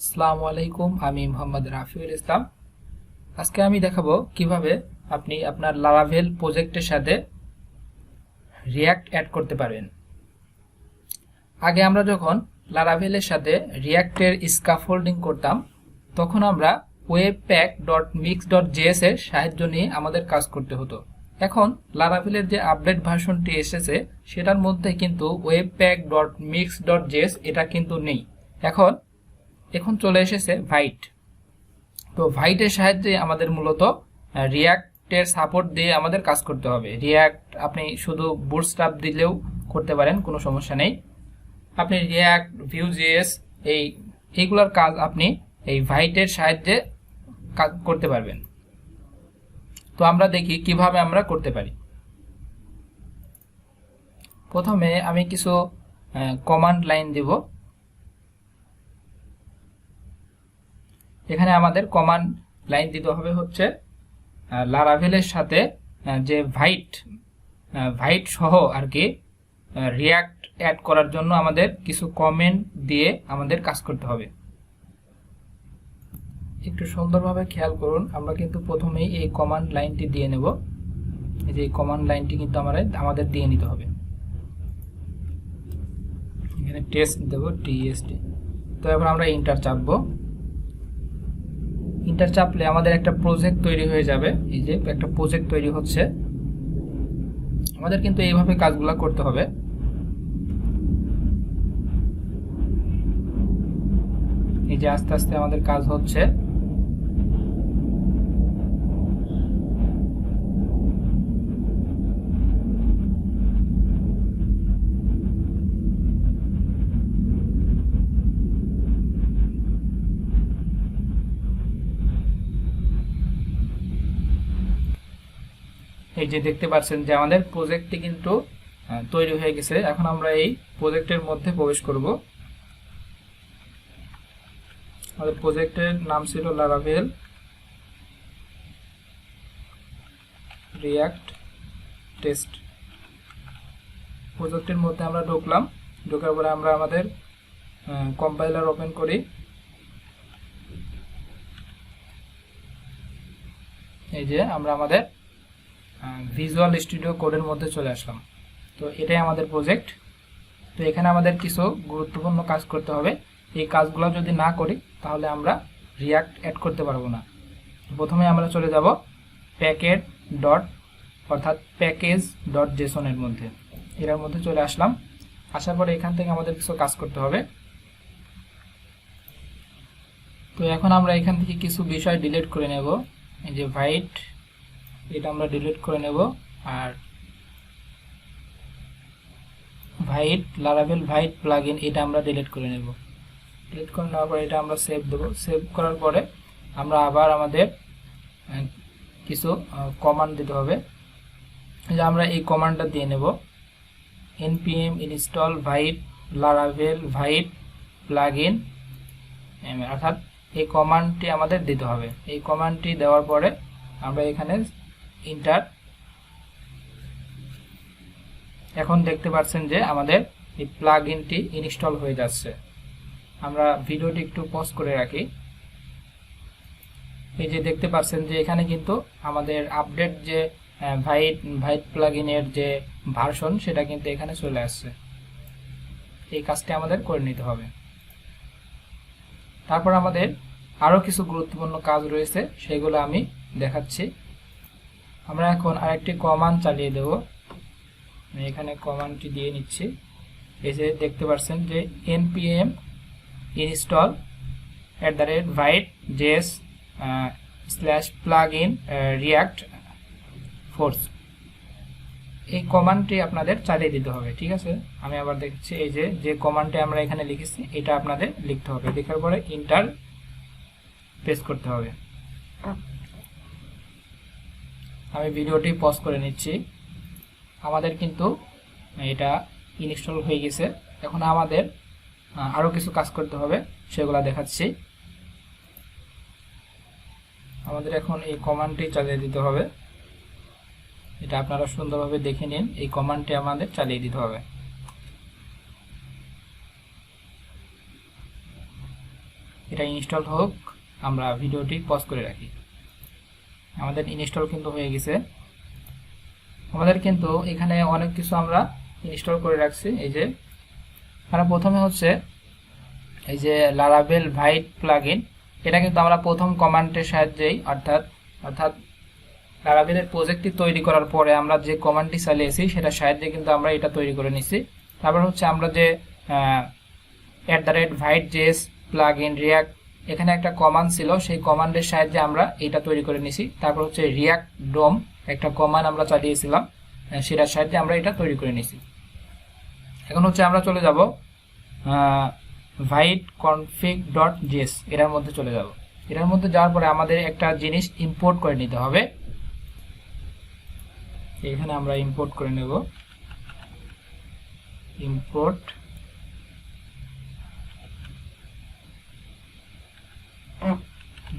আসসালামু আলাইকুম, আমি মোহাম্মদ রাফিউল ইসলাম। আজকে আমি দেখাবো কিভাবে আপনি আপনার লারাভেল প্রজেক্টের সাথে রিয়্যাক্ট অ্যাড করতে পারবেন। আগে আমরা যখন লারাভেলের সাথে রিয়্যাক্টের স্ক্যাফোল্ডিং করতাম, তখন আমরা webpack.mix.js এর সাহায্য নিয়ে আমাদের কাজ করতে হতো। এখন লারাভেলের যে আপডেট ভার্সনটি এসেছে সেটার মধ্যে কিন্তু webpack.mix.js এটা কিন্তু নেই। এখন চলে এসেছে ভাইট। তো ভাইটের সাহায্যে আমাদের মূলত রিয়্যাক্টের সাপোর্ট দিয়ে আমাদের কাজ করতে হবে। রিয়্যাক্ট আপনি শুধু বুটস্ট্র্যাপ দিলেও করতে পারেন, কোনো সমস্যা নেই। আপনি রিয়্যাক্ট, ভিউ.js এইগুলোর কাজ আপনি এই ভাইটের সাহায্যে কাজ করতে পারবেন। তো আমরা দেখি কিভাবে আমরা করতে পারি। প্রথমে আমি কিছু কমান্ড লাইন দেব। এখানে আমাদের কমান্ড লাইন দিতে হবে হচ্ছে লারাভেলের সাথে যে ভাইট সহ আর কি রিয়্যাক্ট অ্যাড করার জন্য আমাদের কিছু কমেন্ট দিয়ে আমাদের কাজ করতে হবে। একটু সুন্দরভাবে খেয়াল করুন, আমরা কিন্তু প্রথমেই এই কমান্ড লাইনটি দিয়ে নেব। এই যে কমান্ড লাইনটি কিন্তু আমাদের দিয়ে নিতে হবে। এখানে টেস্ট দেব, TST। তো এবার আমরা ইন্টার চাপবো। ইন্টার চাপলে আমাদের একটা প্রজেক্ট তৈরি হয়ে যাবে। এই যে একটা প্রজেক্ট তৈরি হচ্ছে। আমাদের কিন্তু এইভাবে কাজগুলো করতে হবে। এই যে আস্তে আস্তে আমাদের কাজ হচ্ছে। এই যে দেখতে পাচ্ছেন যে আমাদের প্রজেক্টটি কিন্তু তৈরি হয়ে গেছে। এখন আমরা এই প্রজেক্টের মধ্যে প্রবেশ করব। আমাদের প্রজেক্টের নাম ছিল লারাভেল রিয়্যাক্ট টেস্ট। প্রজেক্টের মধ্যে আমরা ঢুকলাম। ঢোকার পরে আমরা আমাদের কম্পাইলার ওপেন করি। এই যে আমরা আমাদের ভিজুয়াল স্টুডিও কোডের মধ্যে চলে আসলাম। তো এটাই আমাদের প্রজেক্ট। তো এখানে আমাদের কিছু গুরুত্বপূর্ণ কাজ করতে হবে। এই কাজগুলো যদি না করি তাহলে আমরা রিয়্যাক্ট অ্যাড করতে পারবো না। প্রথমে আমরা চলে যাব প্যাকেজ.json এর মধ্যে। এর মধ্যে চলে আসলাম। আসার পরে এখান থেকে আমাদের কিছু কাজ করতে হবে। তো এখন আমরা এখান থেকে কিছু বিষয় ডিলিট করে নেব। এই যে ভাইট, এটা আমরা ডিলিট করে নেব। আর লারাভেল ভাইট প্লাগইন এটা আমরা ডিলিট করে নেব। ডিলিট করে নেওয়ার পরে এটা আমরা সেভ দেব। সেভ করার পরে আমরা আবার আমাদের কিছু কমান্ড দিতে হবে। যে আমরা এই কমান্ডটা দিয়ে নেব, npm install white Laravel white plugin, অর্থাৎ এই কমান্ডটি আমাদের দিতে হবে। এই কমান্ডটি দেওয়ার পরে আমরা এখানে ইন্টার। এখন দেখতে পাচ্ছেন যে আমাদের এই প্লাগইনটি ইনস্টল হয়ে যাচ্ছে। আমরা ভিডিওটি একটু পজ করে রাখি। এই যে দেখতে পাচ্ছেন যে এখানে কিন্তু আমাদের আপডেট যে ভাইট প্লাগইনের যে ভার্সন সেটা কিন্তু এখানে চলে আসছে। এই কাজটি আমাদের করে নিতে হবে। তারপর আমাদের আরো কিছু গুরুত্বপূর্ণ কাজ রয়েছে, সেগুলো আমি দেখাচ্ছি। আমরা এখন আরেকটি কমান্ড চালিয়ে দেব। এখানে কমান্ডটি দিয়ে নিচ্ছি। এই যে দেখতে পাচ্ছেন যে npm install @vite.js/plugin react force। এই কমান্ডটি আপনাদের চালিয়ে দিতে হবে, ঠিক আছে? আমি আবার দেখছি। এই যে কমান্ডটি আমরা এখানে লিখেছি এটা আপনাদের লিখতে হবে। লেখার পরে ইন্টার প্রেস করতে হবে। আমি ভিডিওটি পজ করে নিচ্ছি। আমাদের কিন্তু এটা ইনস্টল হয়ে গেছে। এখন আমাদের আরো কিছু কাজ করতে হবে, সেগুলো দেখাচ্ছি। আমাদের এখন এই কমান্ডটি চালিয়ে দিতে হবে। এটা আপনারা সুন্দরভাবে দেখে নিন। এই কমান্ডটি আমাদের চালিয়ে দিতে হবে। এটা ইনস্টল হোক, আমরা ভিডিওটি পজ করে রাখি। আমাদের ইনস্টল কিন্তু হয়ে গেছে। আমাদের কিন্তু এখানে অনেক কিছু আমরা ইনস্টল করে রাখছি। এই যে আমরা প্রথমে হচ্ছে এই যে লারাভেল ভাইট প্লাগইন, এটা কিন্তু আমরা প্রথম কমান্ডের সাহায্যেই অর্থাৎ লারাভেলের প্রজেক্টটি তৈরি করার পরে আমরা যে কমান্ডটি চালিয়েছি সেটার সাহায্যে কিন্তু আমরা এটা তৈরি করে নিছি। তারপর হচ্ছে আমরা যে @Vite.js প্লাগইন রিয়াক্ট, এখানে একটা কমান্ড ছিল, সেই কমান্ডের সাহায্যে আমরা এটা তৈরি করে নিছি। তারপর হচ্ছে রিয়াক্ট ডোম একটা কমান্ড আমরা চালিয়েছিলাম, সেটার সাহায্যে আমরা এটা তৈরি করে নিছি। এখন হচ্ছে আমরা চলে যাব vite.config.js এটার মধ্যে চলে যাব। এটার মধ্যে যাওয়ার পরে আমাদের একটা জিনিস ইম্পোর্ট করে নিতে হবে। এখানে আমরা ইম্পোর্ট করে নেব, ইম্পোর্ট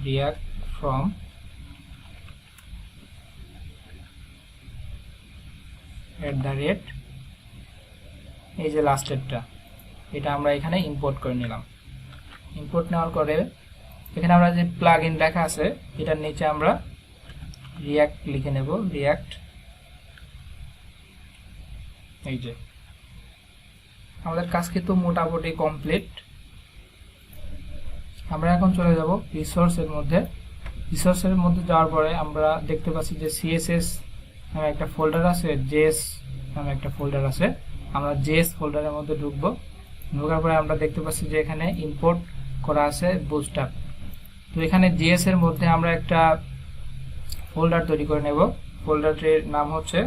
react from এই যে লাস্টেরটা, এটা আমরা এখানে ইম্পোর্ট করে নিলাম। ইম্পোর্ট নেওয়ার পরে এখানে আমরা যে প্লাগইন লেখা আছে এটার নিচে আমরা রিয়াক্ট লিখে নেব, রিয়াক্ট। এই যে আমাদের কাজ কিন্তু মোটামুটি কমপ্লিট। আমরা এখন চলে যাব রিসোর্সের মধ্যে। রিসোর্সের মধ্যে যাওয়ার পরে আমরা দেখতে পাচ্ছি যে সিএসএস নামে একটা ফোল্ডার আছে, জেএস নামে একটা ফোল্ডার আছে। আমরা জেএস ফোল্ডারের মধ্যে ঢুকবো। ঢোকার পরে আমরা দেখতে পাচ্ছি যে এখানে ইম্পোর্ট করা আছে বুটস্ট্র্যাপ। তো এখানে জেএস এর মধ্যে আমরা একটা ফোল্ডার তৈরি করে নেব। ফোল্ডারটির নাম হচ্ছে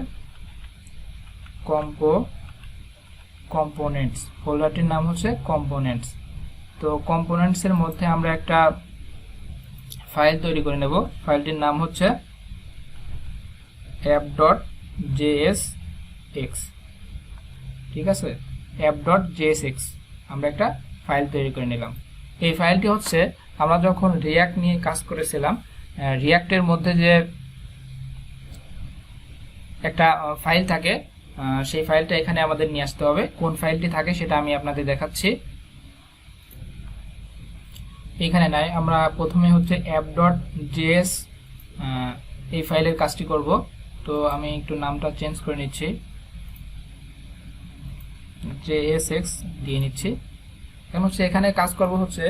কম্পোনেন্টস। ফোল্ডারটির নাম হচ্ছে কম্পোনেন্টস। তো কম্পোনেন্টস এর মধ্যে আমরা একটা ফাইল তৈরি করে নেব। ফাইলটির নাম হচ্ছে app.jsx। ঠিক আছে, app.jsx আমরা একটা ফাইল তৈরি করে নিলাম। এই ফাইলটি হচ্ছে আমরা যখন রিয়াক্ট নিয়ে কাজ করেছিলাম, রিয়াক্টের মধ্যে যে একটা ফাইল থাকে, সেই ফাইলটা এখানে আমাদের নিয়ে আসতে হবে। কোন ফাইলটি থাকে সেটা আমি আপনাদের দেখাচ্ছি। এখানে নাই, আমরা প্রথমে হচ্ছে app.js এই ফাইলের কাজটি করব। তো আমি একটু নামটা চেঞ্জ করে নিচ্ছি, jsx দিয়ে নিচ্ছি। এখন হচ্ছে এখানে কাজ করব হচ্ছে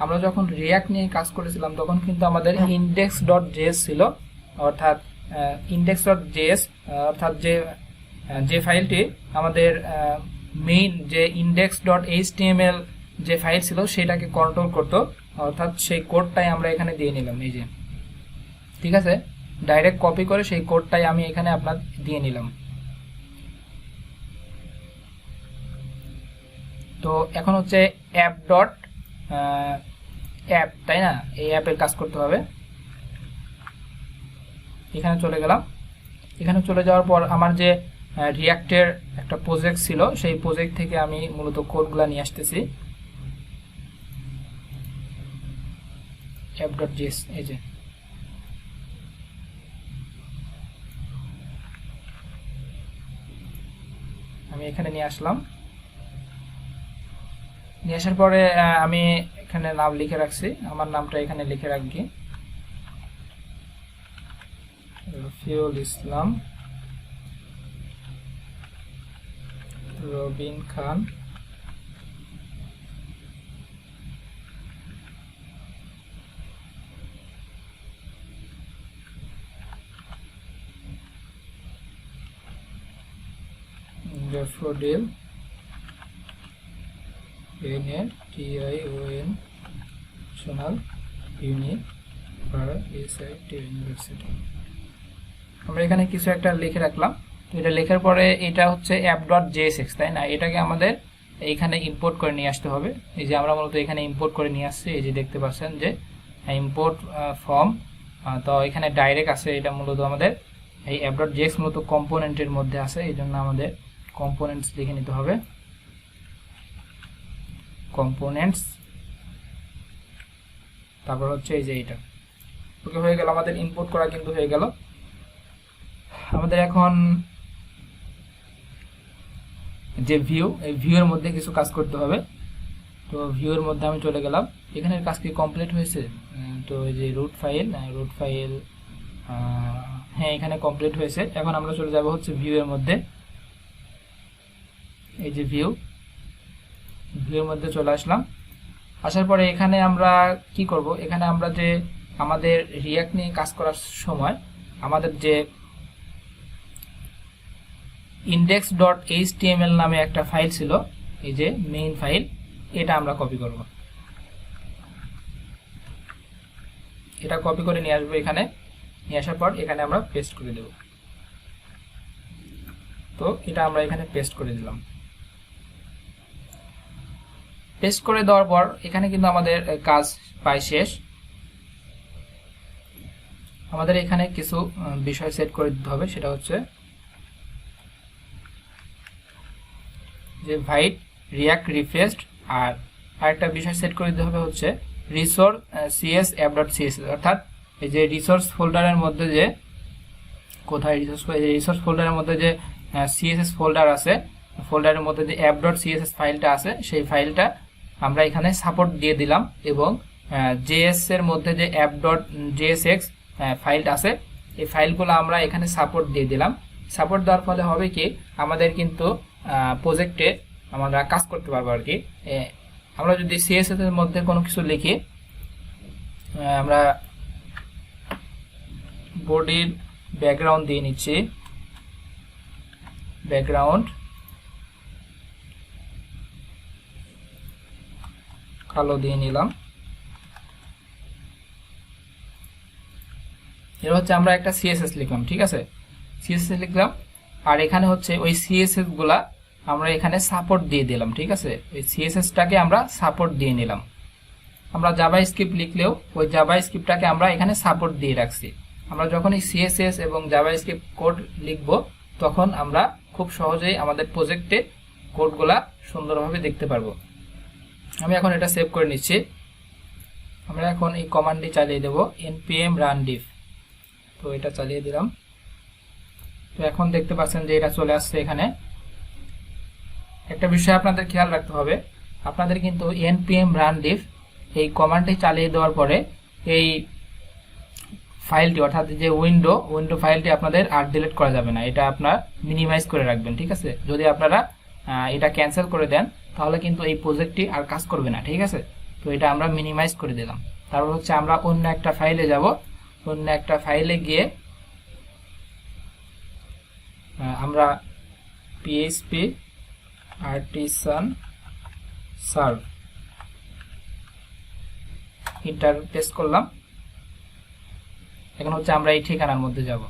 আমরা যখন রিয়াক্ট নিয়ে কাজ করেছিলাম তখন কিন্তু আমাদের index.js ছিল, অর্থাৎ index.js অর্থাৎ যে ফাইলটি আমাদের মেইন যে index.html যে ফাইল ছিল সেটাকে কন্ট্রোল করত, অর্থাৎ সেই কোডটাই আমরা এখানে দিয়ে নিলাম। এই যে ঠিক আছে, ডাইরেক্ট কপি করে সেই কোডটাই আমি এখানে আপনার দিয়ে নিলাম। তো এখন হচ্ছে app, তাই না? এই অ্যাপের কাজ করতে হবে। এখানে চলে গেলাম। এখানে চলে যাওয়ার পর আমার যে রিয়াক্টের একটা প্রজেক্ট ছিল সেই প্রজেক্ট থেকে আমি মূলত কোডগুলো নিয়ে আসতেছি। app.js এই যে আমি এখানে নিয়ে আসলাম। নিয়ে আসার পরে আমি এখানে নাম লিখে রাখছি, আমার নামটা এখানে লিখে রাখি, রফিউল ইসলাম রবিন খান। Daffodil NATION National University। আমরা এখানে কিছু একটা লিখে রাখলাম। তো এটা লেখার পরে এটা হচ্ছে app.jsx, তাই না? এটাকে আমাদের এইখানে ইম্পোর্ট করে নিয়ে আসতে হবে। এই যে আমরা মূলত এখানে ইম্পোর্ট করে নিয়ে আসছি, এই যে দেখতে পাচ্ছেন যে ইম্পোর্ট ফর্ম। তো এখানে ডাইরেক্ট আছে, এটা মূলত আমাদের এই app.js মূলত কম্পোনেন্টের মধ্যে আছে, এই জন্য আমাদের কম্পোনেন্টস লিখে নিতে হবে, কম্পোনেন্টস। তারপর হচ্ছে এই যে এটা ওকে হয়ে গেল, আমাদের ইম্পোর্ট করা কিন্তু হয়ে গেল। আমাদের এখন যে ভিউ, এই ভিউ এর মধ্যে কিছু কাজ করতে হবে। তো ভিউ এর মধ্যে আমি চলে গেলাম। এখানের কাজ কি কমপ্লিট হয়েছে? তো এই যে রুট ফাইল, হ্যাঁ এখানে কমপ্লিট হয়েছে। এখন আমরা চলে যাব হচ্ছে ভিউ এর মধ্যে। এই যে ভিউ এর মধ্যে চলে আসলাম। আসার পরে এখানে আমরা কি করব, এখানে আমরা যে আমাদের রিয়াক্ট নিয়ে কাজ করার সময় আমাদের যে index.html নামে একটা ফাইল ছিল, এই যে মেইন ফাইল, এটা আমরা কপি করব। এটা কপি করে নিয়ে আসবো এখানে। নিয়ে আসার পর এখানে আমরা পেস্ট করে দেব। তো এটা আমরা এখানে পেস্ট করে দিলাম। পেস্ট করে দেওয়ার পর এখানে কিন্তু আমাদের কাজ প্রায় শেষ। আমাদের এখানে কিছু বিষয় সেট করে দিতে হবে, সেটা হচ্ছে যে ভাইট রিয়াক্ট রিফ্রেশড, আর আরেকটা বিষয় সেট করে দিতে হবে হচ্ছে রিসোর্স সিএস অ্যাপ.css, অর্থাৎ এই যে রিসোর্স ফোল্ডারের মধ্যে যে কোথায় রিসোর্স ফোল্ডারের মধ্যে যে সিএসএস ফোল্ডার আছে, ফোল্ডারের মধ্যে যে অ্যাপ.css ফাইলটা আছে, সেই ফাইলটা আমরা এখানে সাপোর্ট দিয়ে দিলাম, এবং জেএস এর মধ্যে যে app.jsx ফাইলটা আছে, এই ফাইলগুলো আমরা এখানে সাপোর্ট দিয়ে দিলাম। সাপোর্ট দেওয়ার ফলে হবে কি, আমাদের কিন্তু প্রজেক্টে আমরা কাজ করতে পারবো আর কি। আমরা যদি সিএসএস এর মধ্যে কোনো কিছু লিখি, আমরা বডির ব্যাকগ্রাউন্ড দিয়ে নিচ্ছি, ব্যাকগ্রাউন্ড কালো দিয়ে নিলাম। এর হচ্ছে আমরা একটা সিএসএস লিখলাম, ঠিক আছে, সিএসএস লিখলাম, আর এখানে হচ্ছে ওই সিএসএস গুলা আমরা এখানে সাপোর্ট দিয়ে দিলাম, ঠিক আছে, ওই সিএসএসটাকে আমরা সাপোর্ট দিয়ে নিলাম। আমরা জাভা স্ক্রিপ্ট লিখলেও ওই জাভা স্ক্রিপ্টটাকে আমরা এখানে সাপোর্ট দিয়ে রাখছি। আমরা যখন এই সিএসএস এবং জাভা স্ক্রিপ্ট কোড লিখব, তখন আমরা খুব সহজেই আমাদের প্রজেক্টে কোডগুলা সুন্দরভাবে দেখতে পারবো। আমি এখন এটা সেভ করে নিচ্ছি। আমরা এখন এই কমান্ডটি চালিয়ে দেব, npm run diff। তো এটা চালিয়ে দিলাম। তো এখন দেখতে পাচ্ছেন যে এটা চলে আসছে এখানে। একটা বিষয় আপনাদের খেয়াল রাখতে হবে, আপনাদের কিন্তু npm run diff এই কমান্ডটি চালিয়ে দেওয়ার পরে এই ফাইলটি, অর্থাৎ যে উইন্ডো ফাইলটি আপনাদের আর ডিলিট করা যাবে না, এটা আপনারা মিনিমাইজ করে রাখবেন, ঠিক আছে। যদি আপনারা এটা ক্যান্সেল করে দেন, তাহলে কিন্তু এই প্রজেক্টটি আর কাজ করবে না, ঠিক আছে। তো এটা আমরা মিনিমাইজ করে দিলাম। তারপর হচ্ছে আমরা অন্য একটা ফাইলে যাব, অন্য একটা ফাইলে গিয়ে আমরা php artisan serve enter press করলাম। এখন হচ্ছে আমরা এই ঠিকানার মধ্যে যাব।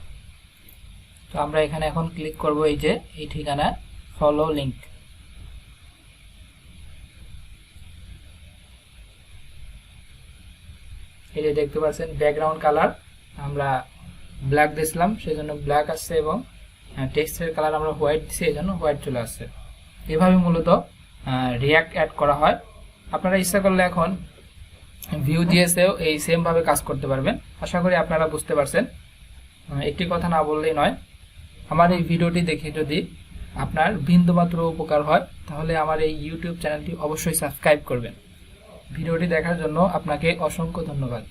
তো আমরা এখানে এখন ক্লিক করব এই যে এই ঠিকানা, ফলো লিংক। এই যে দেখতে পাচ্ছেন ব্যাকগ্রাউন্ড কালার আমরা ব্ল্যাক দিয়েছিলাম, সেজন্য ব্ল্যাক আসছে, এবং টেক্সটের কালার আমরা হোয়াইট দিয়েছি, এই জন্য হোয়াইট চলে আসছে। এভাবে মূলত রিয়াক্ট অ্যাড করা হয়। আপনারা ইচ্ছা করলে এখন Vue.js এও এই সেম ভাবে কাজ করতে পারবেন। আশা করি আপনারা বুঝতে পারছেন। একটি কথা না বললেই নয়, আমার এই ভিডিওটি দেখে যদি আপনার বিন্দুমাত্র উপকার হয়, তাহলে আমার এই ইউটিউব চ্যানেলটি অবশ্যই সাবস্ক্রাইব করবেন। ভিডিওটি দেখার জন্য আপনাকে অসংখ্য ধন্যবাদ।